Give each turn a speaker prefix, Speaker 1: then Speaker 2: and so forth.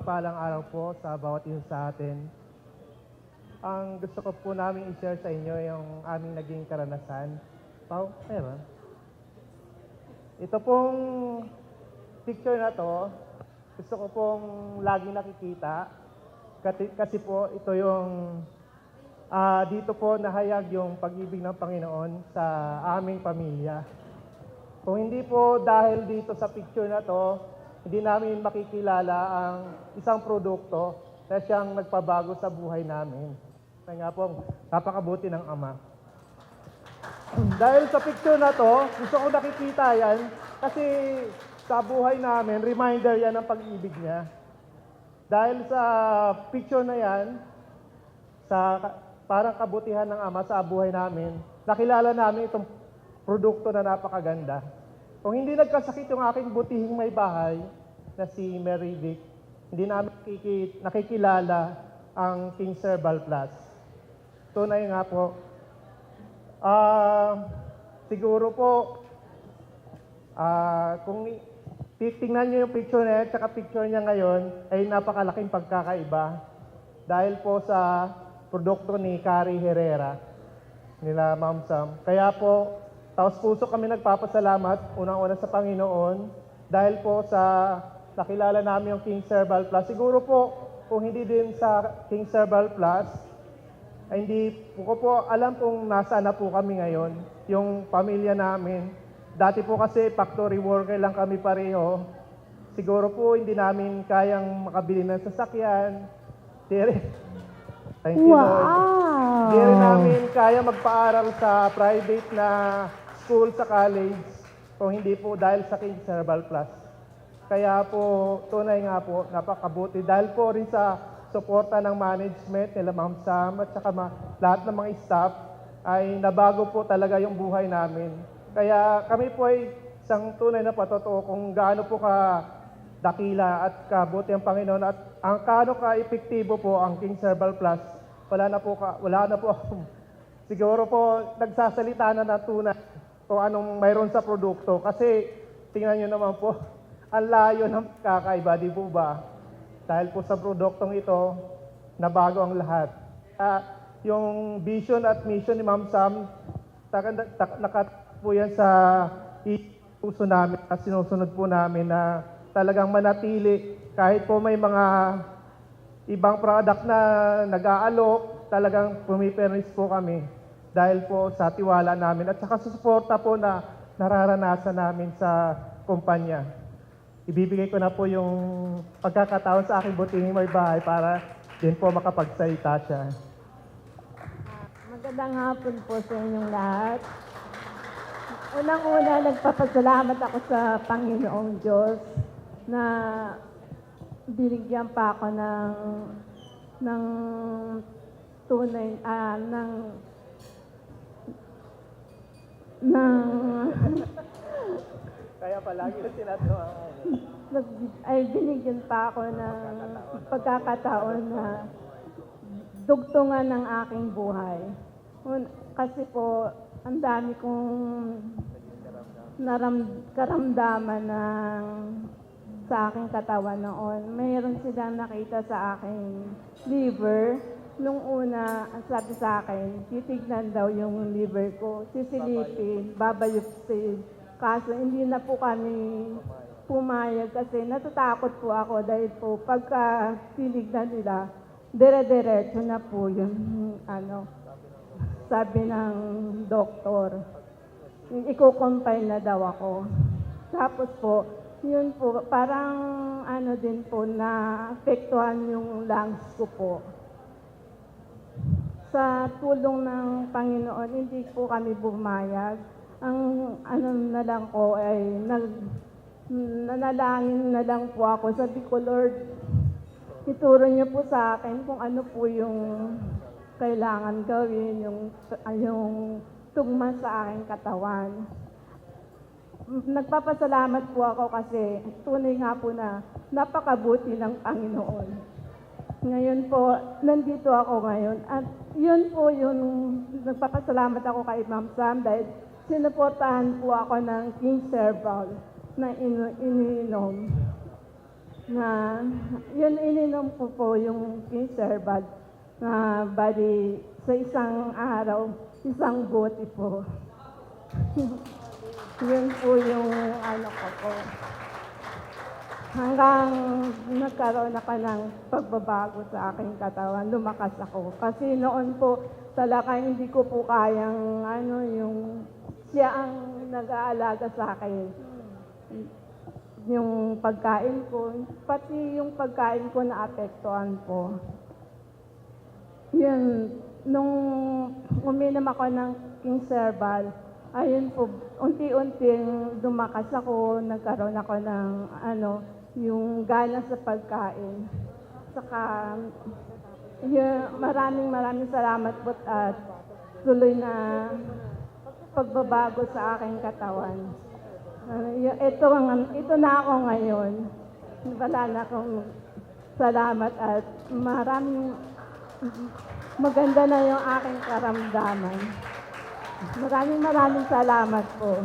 Speaker 1: mapagpalang araw po sa bawat isa sa atin. Ang gusto ko po namin i-share sa inyo yung aming naging karanasan. Pao, meron? Ito pong picture na to, gusto ko pong lagi nakikita. Kasi po, ito yung dito po nahayag yung pag-ibig ng Panginoon sa aming pamilya. Kung hindi po dahil dito sa picture na to, hindi namin makikilala ang isang produkto na siyang nagpabago sa buhay namin. Kaya nga po, napakabuti ng Ama. Dahil sa picture na to, gusto ko nakikita yan kasi sa buhay namin, reminder yan ng pag-ibig niya. Dahil sa picture na yan, sa parang kabutihan ng Ama sa buhay namin, nakilala namin itong produkto na napakaganda. Kung hindi nagkasakit yung aking butihing may bahay na si Mary Vic, hindi namin nakikilala ang King Herbal Plus. Tunay nga po. Siguro po, kung titingnan niyo yung picture niya at saka picture niya ngayon, ay napakalaking pagkakaiba. Dahil po sa produkto ni Carrie Herrera, nila Ma'am Sam. Kaya po, taos puso kami nagpapasalamat, unang-una sa Panginoon, dahil po sa nakilala namin yung King Herbal Plus. Siguro po, kung hindi din sa King Herbal Plus, ay hindi ko po alam kung nasaan na po kami ngayon, yung pamilya namin. Dati po kasi factory worker lang kami pareho. Siguro po hindi namin kayang makabili ng sasakyan. Thank you, Lord. Hindi rin namin kaya magpaaral sa private na school sa college kung hindi po dahil sa King Herbal Plus. Kaya po, tunay nga po, napakabuti. Dahil po rin sa suporta ng management nila Ma'am Sam at saka lahat ng mga staff ay nabago po talaga yung buhay namin. Kaya kami po ay isang tunay na patotoo kung gaano po ka dakila at kabuti ang Panginoon at ang gaano ka epektibo po ang King Herbal Plus. Wala na po siguro po nagsasalita na tunay kung anong mayroon sa produkto. Kasi tingnan nyo naman po, ang layo ng kakaiba, di po ba? Dahil po sa produktong ito, nabago ang lahat. Yung vision at mission ni Ma'am Sam, nakat po yan sa puso namin at sinusunod po namin na talagang manatili kahit po may mga ibang product na nag-aalok, talagang pumipernis po kami dahil po sa tiwala namin at saka sa suporta po na nararanasan namin sa kumpanya. Ibibigay ko na po yung pagkakataon sa aking butihing may bahay para din po makapagsalita siya.
Speaker 2: Magandang hapon po sa inyong lahat. Unang-una, nagpapasalamat ako sa Panginoong Diyos na binigyan pa ako ng tunay,
Speaker 1: Kaya palagi na sinatawa.
Speaker 2: ay binigyan pa ako ng pagkakataon na dugtungan ng aking buhay. Kasi po, ang dami kong karamdaman sa aking katawan noon. Mayroon silang nakita sa aking liver. Nung una, ang sabi sa akin, titignan daw yung liver ko, sisilipin, babayupsin. Kaso hindi na po kami pumayag kasi natatakot po ako dahil po pagka tinignan nila, dire-diretso na po yung sabi ng doktor. Iko-compile na daw ako. Tapos po, yun po, parang din po na apektuhan yung lungs ko po. Sa tulong ng Panginoon, hindi po kami bumayag. Ang na lang ko ay nanalangin na lang po ako. Sabi ko, Lord, ituro niyo po sa akin kung ano po yung kailangan gawin, yung tugma sa aking katawan. Nagpapasalamat po ako kasi tunay nga po na napakabuti ng Panginoon. Ngayon po, nandito ako ngayon. At yun po yung nagpapasalamat ako kay Ma'am Sam dahil sinuportahan po ako ng King Herbal na iniinom. na yun ininom ko po yung King Herbal na bali sa isang araw, isang bote po. Yun po yung ano ko po. Hanggang nagkaroon ako ng pagbabago sa aking katawan, lumakas ako. Kasi noon po talaga hindi ko po kayang yung siya ang nag-aalaga sa akin. Yung pagkain ko, pati yung pagkain ko naapektuhan po. Yun, nung uminom ako ng King Herbal, ayun po, unti-unting dumakas ako, nagkaroon ako ng yung gana sa pagkain. Saka, yun, maraming salamat po at tuloy na pagbabago sa aking katawan. Ito na ako ngayon. Wala na akong salamat at maraming maganda na yung aking karamdaman. Maraming salamat po.